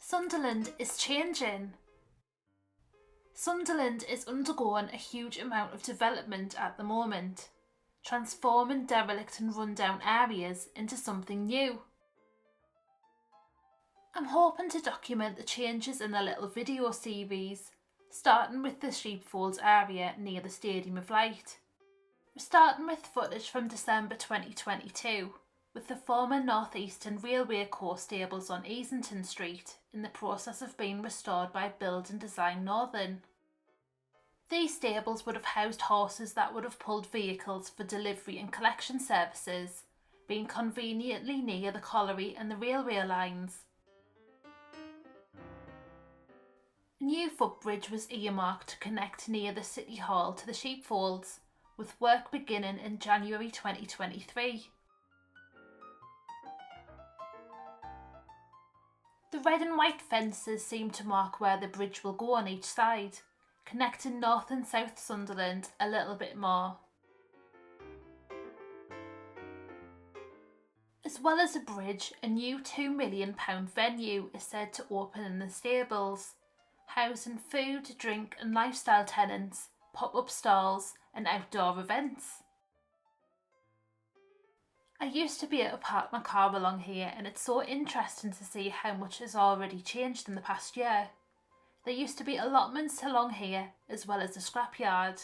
Sunderland is changing. Sunderland is undergoing a huge amount of development at the moment, transforming derelict and rundown areas into something new. I'm hoping to document the changes in a little video series, starting with the sheepfolds area near the Stadium of Light. We're starting with footage from December 2022, with the former North Eastern Railway Core stables on Easington Street in the process of being restored by Build and Design Northern. These stables would have housed horses that would have pulled vehicles for delivery and collection services, being conveniently near the colliery and the railway lines. A new footbridge was earmarked to connect near the City Hall to the sheepfolds, with work beginning in January 2023. The red and white fences seem to mark where the bridge will go on each side, connecting North and South Sunderland a little bit more. As well as a bridge, a new £2 million venue is said to open in the stables, housing food, drink and lifestyle tenants, pop-up stalls and outdoor events. I used to be able to park my car along here, and it's so interesting to see how much has already changed in the past year. There used to be allotments along here as well as a scrapyard.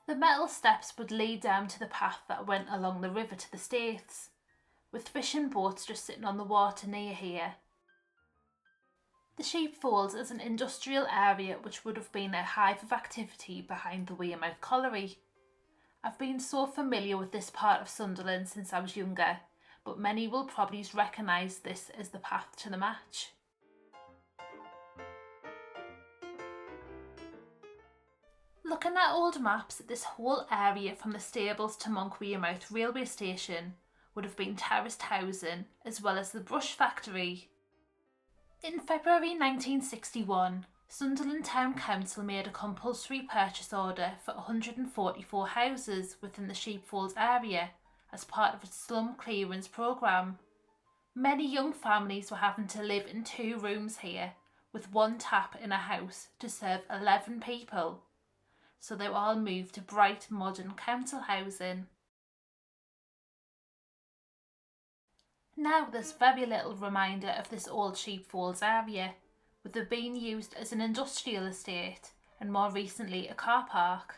The metal steps would lead down to the path that went along the river to the Staiths, with fishing boats just sitting on the water near here. The sheepfolds is an industrial area which would have been a hive of activity behind the Wearmouth Colliery. I've been so familiar with this part of Sunderland since I was younger, but many will probably recognise this as the path to the match. Looking at old maps, this whole area from the stables to Monk Wearmouth railway station would have been terraced housing as well as the brush factory. In February 1961, Sunderland Town Council made a compulsory purchase order for 144 houses within the sheepfolds area as part of its slum clearance programme. Many young families were having to live in 2 rooms here, with 1 tap in a house to serve 11 people, so they were all moved to bright modern council housing. Now there's very little reminder of this old sheepfolds area, with it being used as an industrial estate and more recently a car park.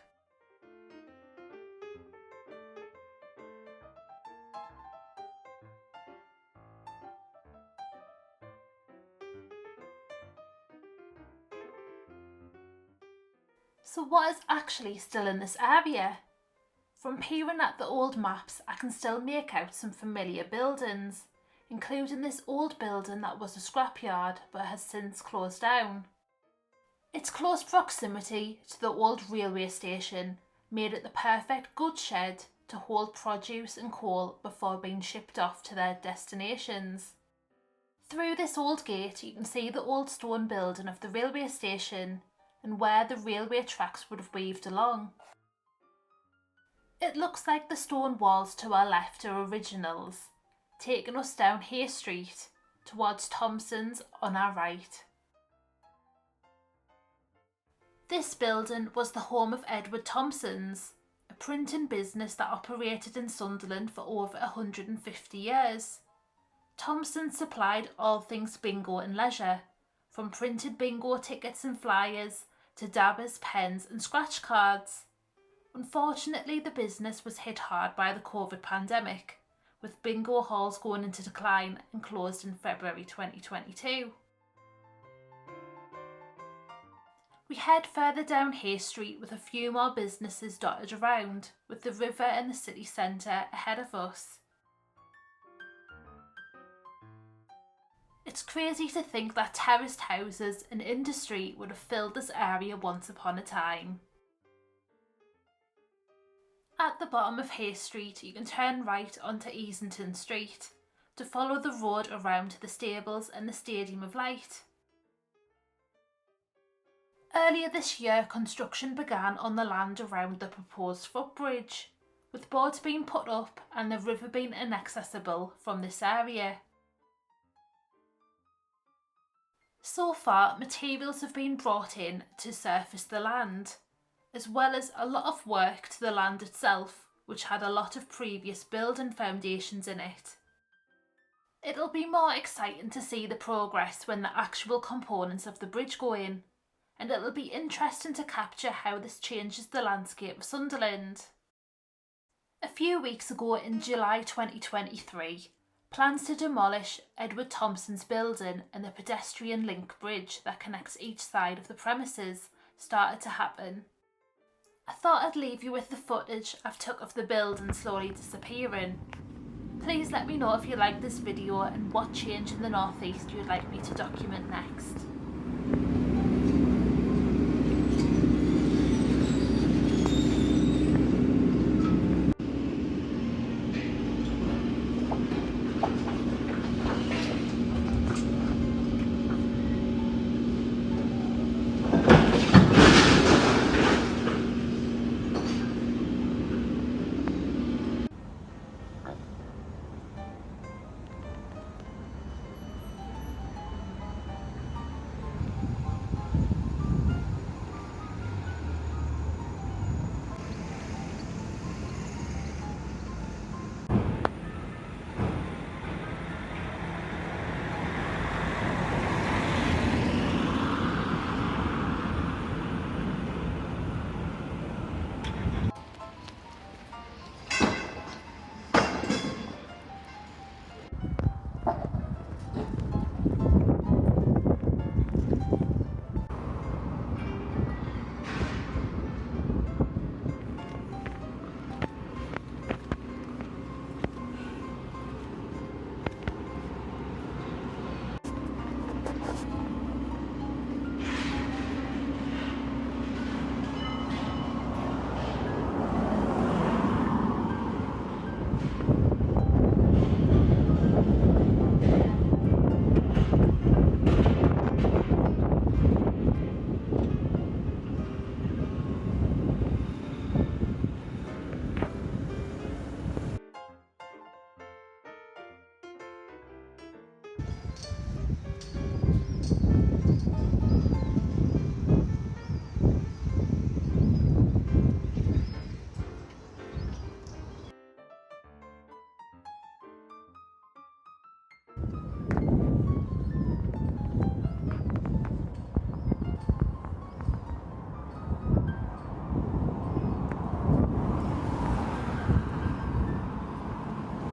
So what is actually still in this area? From peering at the old maps, I can still make out some familiar buildings, including this old building that was a scrapyard but has since closed down. Its close proximity to the old railway station made it the perfect goods shed to hold produce and coal before being shipped off to their destinations. Through this old gate you can see the old stone building of the railway station and where the railway tracks would have weaved along. It looks like the stone walls to our left are originals, taking us down Hay Street towards Thompson's on our right. This building was the home of Edward Thompson's, a printing business that operated in Sunderland for over 150 years. Thompson supplied all things bingo and leisure, from printed bingo tickets and flyers to dabbers, pens and scratch cards. Unfortunately, the business was hit hard by the COVID pandemic, with bingo halls going into decline and closed in February 2022. We head further down Hay Street with a few more businesses dotted around, with the river and the city centre ahead of us. It's crazy to think that terraced houses and industry would have filled this area once upon a time. At the bottom of Hay Street you can turn right onto Easington Street to follow the road around to the stables and the Stadium of Light. Earlier this year construction began on the land around the proposed footbridge, with boards being put up and the river being inaccessible from this area. So far, materials have been brought in to surface the land, as well as a lot of work to the land itself, which had a lot of previous building foundations in it. It'll be more exciting to see the progress when the actual components of the bridge go in, and it'll be interesting to capture how this changes the landscape of Sunderland. A few weeks ago in July 2023, plans to demolish Edward Thompson's building and the pedestrian link bridge that connects each side of the premises started to happen. I thought I'd leave you with the footage I've took of the building slowly disappearing. Please let me know if you like this video and what change in the northeast you'd like me to document next.